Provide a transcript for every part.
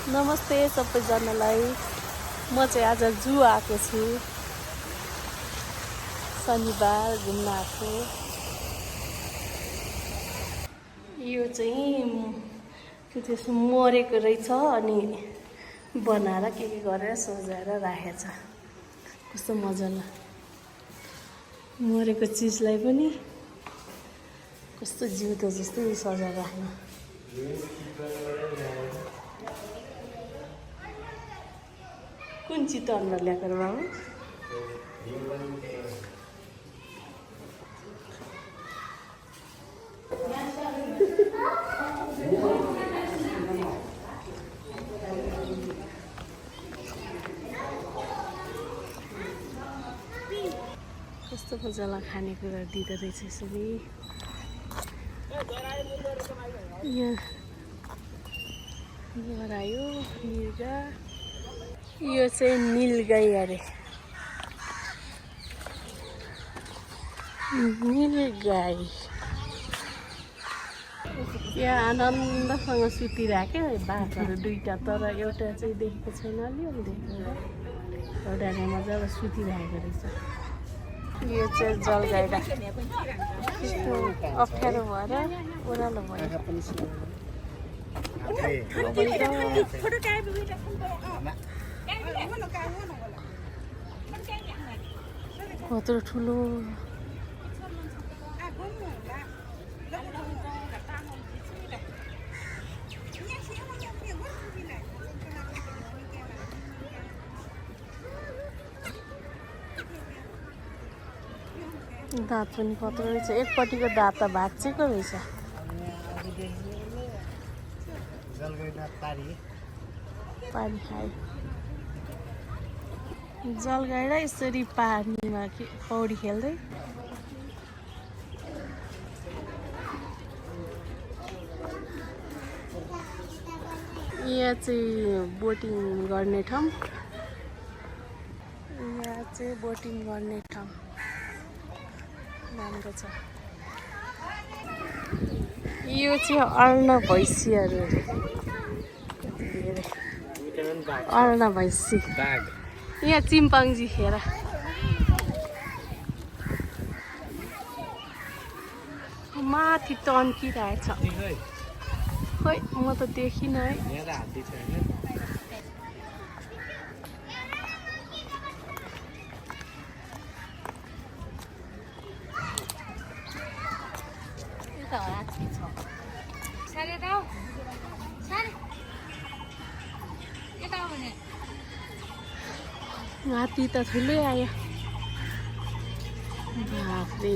नमस्ते सबैजनालाई। म चाहिँ आज जू आएको छु। शनिबार घुम्न आएको। यो चाहिँ त्यसो मरेको रहेछ अनि बनाएर के गरेर सजाएर राखेछ। कस्तो मजाले मरेको चिजलाई पनि कस्तो जिउँदो जस्तै सजाएर राख्नु। कुन चितवनबाट ल्याएको बाबु? कस्तो मजालाई खानेकुरा दिँदो रहेछ यसरी। यहाँ आयो मिर्गा। यो चाहिँ नीलगाई अरे। नीलगाई यहाँ आनन्दसँग सुतिरहेको बाघहरू दुईटा, तर एउटा चाहिँ देखेको छैन। अलिअलि देखेको, एउटाले मजाले सुतिरहेको रहेछ। यो चाहिँ जलगाईलाई अप्ठ्यारो भएर ओह्रालो भयो। कत्रो ठुलो दाँत पनि कत्रो रहेछ। एकपट्टिको दाँत त भाँचिएको रहेछ। पानी खायो जलगाईलाई यसरी पानीमा पौडी खेल्दै। यहाँ चाहिँ बोटिङ गर्ने ठाउँ। यहाँ चाहिँ बोटिङ गर्ने ठाउँ राम्रो छ। यो चाहिँ अर्ण भैँसीहरू अर्ण भैँसी। यहाँ चिम्पाङ्जी हेर। माथि टन्किरहेछ। खोइ म त देखिनँ है। हात्ती त ठुलै आयो। बाफरे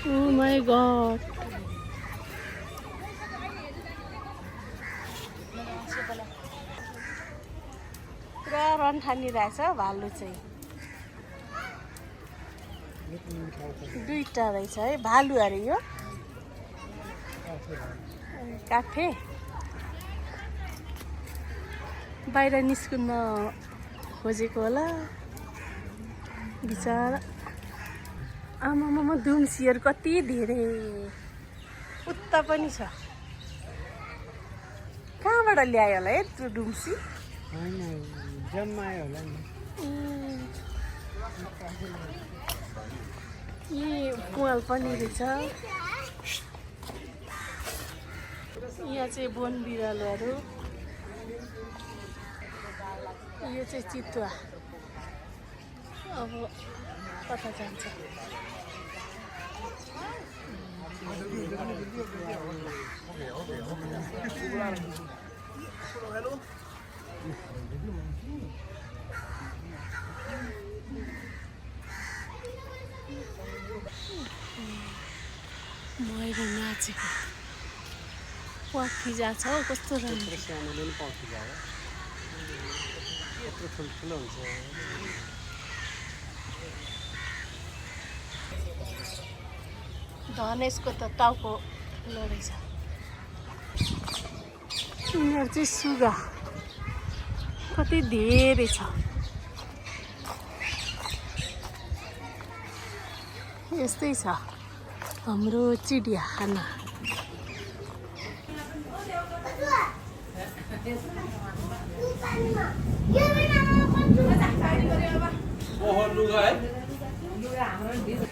Oh my God. पुरा रन ठानिरहेछ भालु चाहिँ। दुईटा रहेछ है भालु अरे यो। काठे बाहिर निस्कुन खोजेको होला बिचारा। आमामा दुम्सीहरू कति धेरै। उता पनि छ। कहाँबाट ल्यायो होला है त्यो दुम्सी? जम्मायो होला नि। यी पुवाल पनि रहेछ। यहाँ चाहिँ वन बिरालोहरू। यो चाहिँ चितुवा। अब कता जान्छ? मैले नाचेको पक्षी जान्छ हौ। कस्तो राम्रो धनेशको त टाउको ठुलो रहेछ। यिनीहरू चाहिँ सुगा। कति धेरै छ। यस्तै छ हाम्रो चिडियाखाना। लुगा है लुगा हाम्रो